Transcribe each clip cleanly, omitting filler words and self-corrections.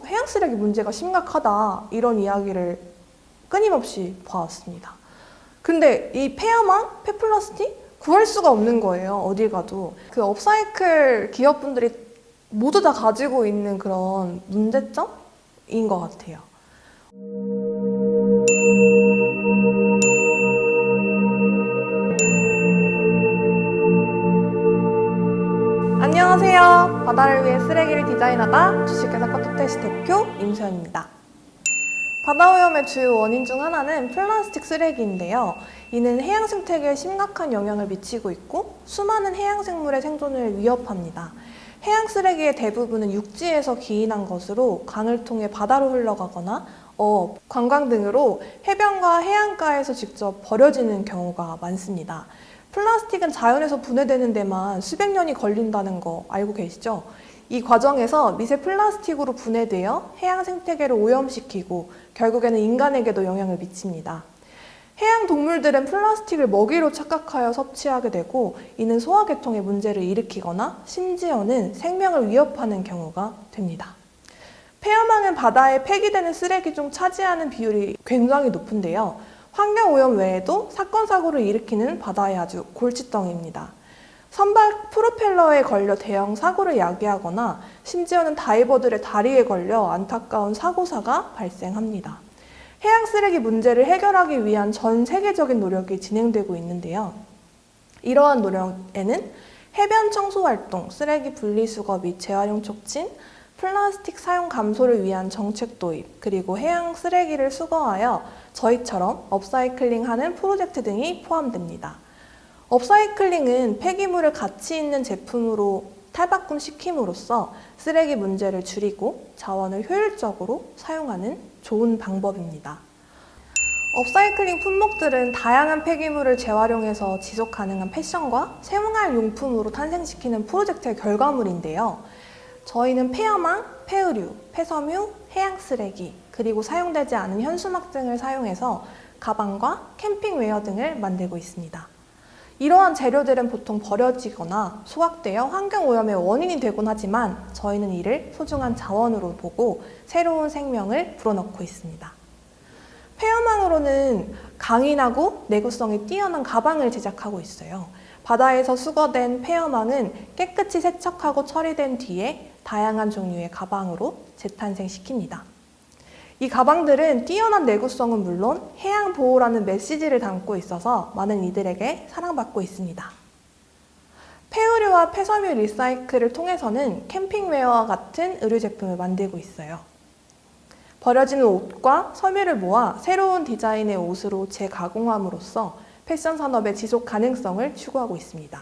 해양 쓰레기 문제가 심각하다 이런 이야기를 끊임없이 봐왔습니다. 근데 이 폐야망, 폐플라스틱 구할 수가 없는 거예요. 어딜 가도. 그 업사이클 기업분들이 모두 다 가지고 있는 그런 문제점인 것 같아요. 안녕하세요. 바다를 위해 쓰레기를 디자인하다 주식회사 커터테시 대표 임소연입니다. 바다오염의 주요 원인 중 하나는 플라스틱 쓰레기인데요. 이는 해양 생태계에 심각한 영향을 미치고 있고 수많은 해양 생물의 생존을 위협합니다. 해양 쓰레기의 대부분은 육지에서 기인한 것으로 강을 통해 바다로 흘러가거나 관광 등으로 해변과 해안가에서 직접 버려지는 경우가 많습니다. 플라스틱은 자연에서 분해되는 데만 수백 년이 걸린다는 거 알고 계시죠? 이 과정에서 미세 플라스틱으로 분해되어 해양 생태계를 오염시키고 결국에는 인간에게도 영향을 미칩니다. 해양 동물들은 플라스틱을 먹이로 착각하여 섭취하게 되고 이는 소화계통에 문제를 일으키거나 심지어는 생명을 위협하는 경우가 됩니다. 폐야망은 바다에 폐기되는 쓰레기 중 차지하는 비율이 굉장히 높은데요. 환경오염 외에도 사건, 사고를 일으키는 바다의 아주 골칫덩이입니다. 선박 프로펠러에 걸려 대형 사고를 야기하거나 심지어는 다이버들의 다리에 걸려 안타까운 사고사가 발생합니다. 해양 쓰레기 문제를 해결하기 위한 전 세계적인 노력이 진행되고 있는데요. 이러한 노력에는 해변 청소 활동, 쓰레기 분리수거 및 재활용 촉진, 플라스틱 사용 감소를 위한 정책 도입, 그리고 해양 쓰레기를 수거하여 저희처럼 업사이클링하는 프로젝트 등이 포함됩니다. 업사이클링은 폐기물을 가치 있는 제품으로 탈바꿈시킴으로써 쓰레기 문제를 줄이고 자원을 효율적으로 사용하는 좋은 방법입니다. 업사이클링 품목들은 다양한 폐기물을 재활용해서 지속 가능한 패션과 생활 용품으로 탄생시키는 프로젝트의 결과물인데요. 저희는 폐야망, 폐의류, 폐섬유, 해양 쓰레기, 그리고 사용되지 않은 현수막 등을 사용해서 가방과 캠핑웨어 등을 만들고 있습니다. 이러한 재료들은 보통 버려지거나 소각되어 환경오염의 원인이 되곤 하지만 저희는 이를 소중한 자원으로 보고 새로운 생명을 불어넣고 있습니다. 폐야망으로는 강인하고 내구성이 뛰어난 가방을 제작하고 있어요. 바다에서 수거된 폐야망은 깨끗이 세척하고 처리된 뒤에 다양한 종류의 가방으로 재탄생시킵니다. 이 가방들은 뛰어난 내구성은 물론 해양 보호라는 메시지를 담고 있어서 많은 이들에게 사랑받고 있습니다. 폐의류와 폐섬유 리사이클을 통해서는 캠핑웨어와 같은 의류 제품을 만들고 있어요. 버려지는 옷과 섬유를 모아 새로운 디자인의 옷으로 재가공함으로써 패션 산업의 지속 가능성을 추구하고 있습니다.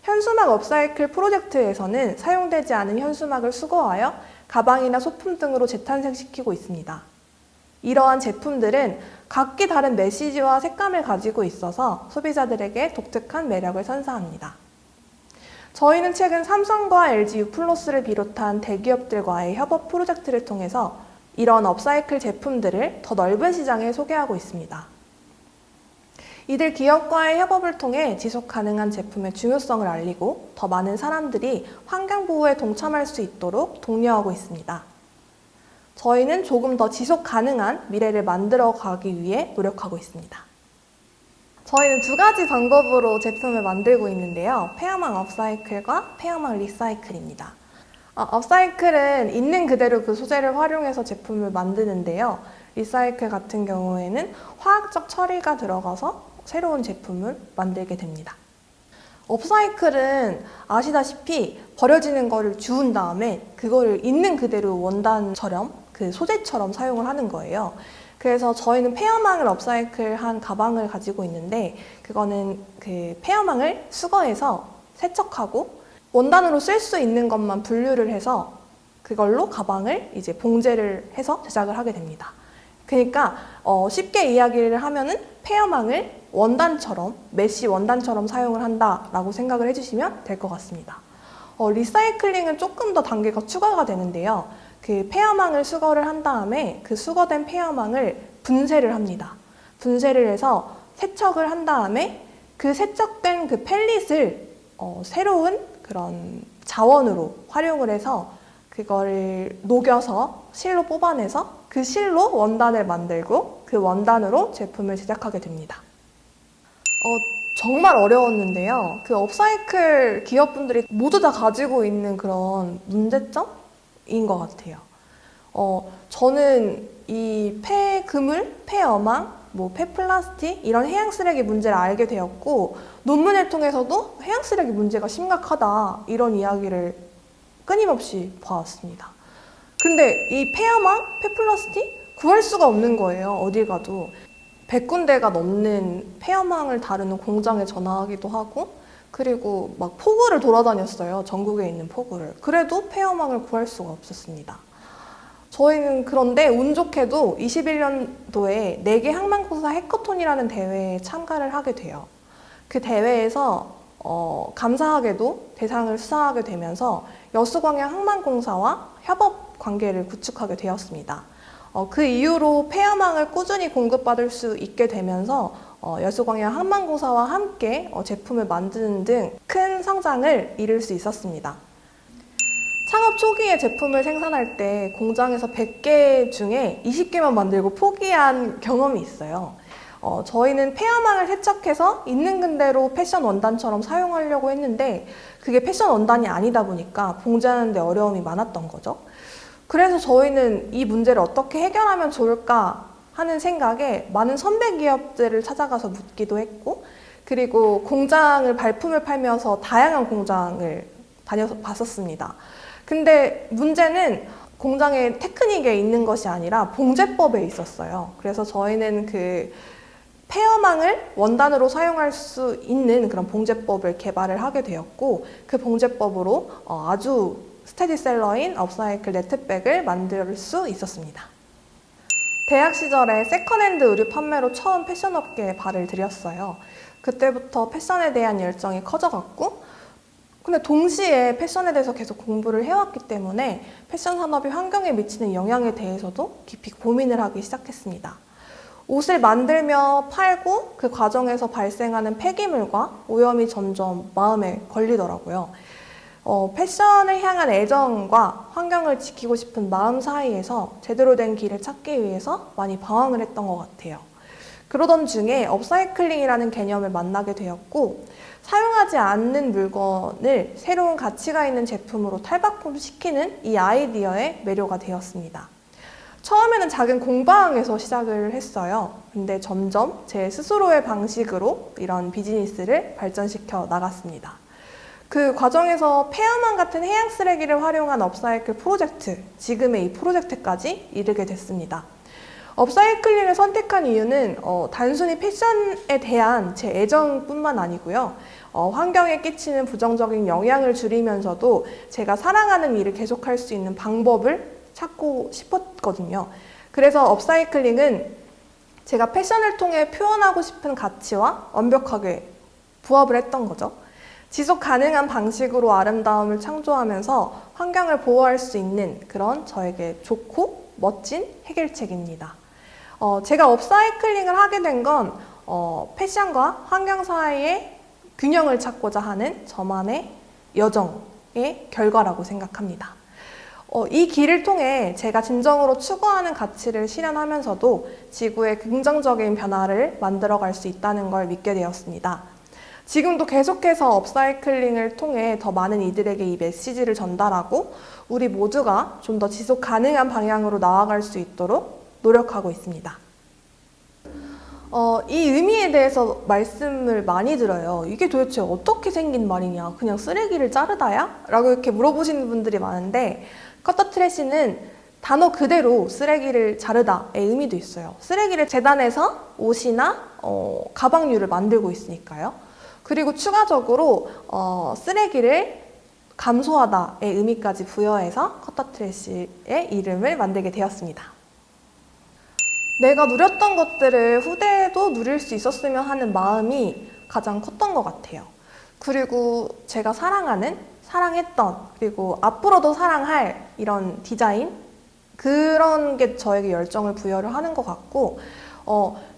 현수막 업사이클 프로젝트에서는 사용되지 않은 현수막을 수거하여 가방이나 소품 등으로 재탄생시키고 있습니다. 이러한 제품들은 각기 다른 메시지와 색감을 가지고 있어서 소비자들에게 독특한 매력을 선사합니다. 저희는 최근 삼성과 LG U+를 비롯한 대기업들과의 협업 프로젝트를 통해서 이런 업사이클 제품들을 더 넓은 시장에 소개하고 있습니다. 이들 기업과의 협업을 통해 지속 가능한 제품의 중요성을 알리고 더 많은 사람들이 환경보호에 동참할 수 있도록 독려하고 있습니다. 저희는 조금 더 지속 가능한 미래를 만들어 가기 위해 노력하고 있습니다. 저희는 두 가지 방법으로 제품을 만들고 있는데요. 폐야망 업사이클과 폐야망 리사이클입니다. 업사이클은 있는 그대로 그 소재를 활용해서 제품을 만드는데요. 리사이클 같은 경우에는 화학적 처리가 들어가서 새로운 제품을 만들게 됩니다. 업사이클은 아시다시피 버려지는 거를 주운 다음에 그거를 있는 그대로 원단처럼 그 소재처럼 사용을 하는 거예요. 그래서 저희는 폐야망을 업사이클한 가방을 가지고 있는데 그거는 그 폐야망을 수거해서 세척하고 원단으로 쓸 수 있는 것만 분류를 해서 그걸로 가방을 이제 봉제를 해서 제작을 하게 됩니다. 그러니까 쉽게 이야기를 하면은 폐야망을 원단처럼, 메쉬 원단처럼 사용을 한다라고 생각을 해주시면 될 것 같습니다. 리사이클링은 조금 더 단계가 추가가 되는데요. 그 폐야망을 수거를 한 다음에 그 수거된 폐야망을 분쇄를 합니다. 분쇄를 해서 세척을 한 다음에 그 세척된 그 펠릿을 새로운 그런 자원으로 활용을 해서 그거를 녹여서 실로 뽑아내서 그 실로 원단을 만들고 그 원단으로 제품을 제작하게 됩니다. 정말 어려웠는데요. 그 업사이클 기업분들이 모두 다 가지고 있는 그런 문제점인 것 같아요. 저는 이 폐그물, 폐어망, 폐플라스틱 이런 해양 쓰레기 문제를 알게 되었고 논문을 통해서도 해양 쓰레기 문제가 심각하다 이런 이야기를 끊임없이 봐왔습니다. 근데 이 폐어망, 폐플라스틱 구할 수가 없는 거예요. 어디 가도. 100군데가 넘는 폐어망을 다루는 공장에 전화하기도 하고 그리고 막 포구를 돌아다녔어요. 전국에 있는 포구를. 그래도 폐어망을 구할 수가 없었습니다. 저희는 그런데 운 좋게도 21년도에 4개 항만공사 해커톤이라는 대회에 참가를 하게 돼요. 그 대회에서 감사하게도 대상을 수상하게 되면서 여수광양 항만공사와 협업 관계를 구축하게 되었습니다. 그 이후로 폐어망을 꾸준히 공급받을 수 있게 되면서 여수광양 항만공사와 함께 제품을 만드는 등 큰 성장을 이룰 수 있었습니다. 창업 초기에 제품을 생산할 때 공장에서 100개 중에 20개만 만들고 포기한 경험이 있어요. 저희는 폐어망을 세척해서 있는 그대로 패션 원단처럼 사용하려고 했는데 그게 패션 원단이 아니다 보니까 봉제하는 데 어려움이 많았던 거죠. 그래서 저희는 이 문제를 어떻게 해결하면 좋을까 하는 생각에 많은 선배 기업들을 찾아가서 묻기도 했고 그리고 공장을 발품을 팔면서 다양한 공장을 다녀서 봤었습니다. 근데 문제는 공장의 테크닉에 있는 것이 아니라 봉제법에 있었어요. 그래서 저희는 그 폐어망을 원단으로 사용할 수 있는 그런 봉제법을 개발을 하게 되었고 그 봉제법으로 아주 스테디셀러인 업사이클 네트백을 만들 수 있었습니다. 대학 시절에 세컨핸드 의류 판매로 처음 패션업계에 발을 들였어요. 그때부터 패션에 대한 열정이 커져갔고 근데 동시에 패션에 대해서 계속 공부를 해왔기 때문에 패션 산업이 환경에 미치는 영향에 대해서도 깊이 고민을 하기 시작했습니다. 옷을 만들며 팔고 그 과정에서 발생하는 폐기물과 오염이 점점 마음에 걸리더라고요. 패션을 향한 애정과 환경을 지키고 싶은 마음 사이에서 제대로 된 길을 찾기 위해서 많이 방황을 했던 것 같아요. 그러던 중에 업사이클링이라는 개념을 만나게 되었고 사용하지 않는 물건을 새로운 가치가 있는 제품으로 탈바꿈시키는 이 아이디어에 매료가 되었습니다. 처음에는 작은 공방에서 시작을 했어요. 근데 점점 제 스스로의 방식으로 이런 비즈니스를 발전시켜 나갔습니다. 그 과정에서 폐어망 같은 해양 쓰레기를 활용한 업사이클 프로젝트, 지금의 이 프로젝트까지 이르게 됐습니다. 업사이클링을 선택한 이유는 단순히 패션에 대한 제 애정뿐만 아니고요. 환경에 끼치는 부정적인 영향을 줄이면서도 제가 사랑하는 일을 계속할 수 있는 방법을 찾고 싶었거든요. 그래서 업사이클링은 제가 패션을 통해 표현하고 싶은 가치와 완벽하게 부합을 했던 거죠. 지속 가능한 방식으로 아름다움을 창조하면서 환경을 보호할 수 있는 그런 저에게 좋고 멋진 해결책입니다. 제가 업사이클링을 하게 된 건 패션과 환경 사이의 균형을 찾고자 하는 저만의 여정의 결과라고 생각합니다. 이 길을 통해 제가 진정으로 추구하는 가치를 실현하면서도 지구의 긍정적인 변화를 만들어갈 수 있다는 걸 믿게 되었습니다. 지금도 계속해서 업사이클링을 통해 더 많은 이들에게 이 메시지를 전달하고 우리 모두가 좀 더 지속 가능한 방향으로 나아갈 수 있도록 노력하고 있습니다. 이 의미에 대해서 말씀을 많이 들어요. 이게 도대체 어떻게 생긴 말이냐? 그냥 쓰레기를 자르다야? 라고 이렇게 물어보시는 분들이 많은데 커터 트래시는 단어 그대로 쓰레기를 자르다의 의미도 있어요. 쓰레기를 재단해서 옷이나 가방류를 만들고 있으니까요. 그리고 추가적으로 쓰레기를 감소하다의 의미까지 부여해서 커터 트래시의 이름을 만들게 되었습니다. 내가 누렸던 것들을 후대에도 누릴 수 있었으면 하는 마음이 가장 컸던 것 같아요. 그리고 제가 사랑했던, 그리고 앞으로도 사랑할 이런 디자인? 그런 게 저에게 열정을 부여를 하는 것 같고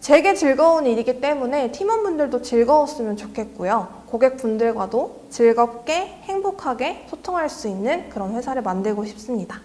제게 즐거운 일이기 때문에 팀원분들도 즐거웠으면 좋겠고요. 고객분들과도 즐겁게 행복하게 소통할 수 있는 그런 회사를 만들고 싶습니다.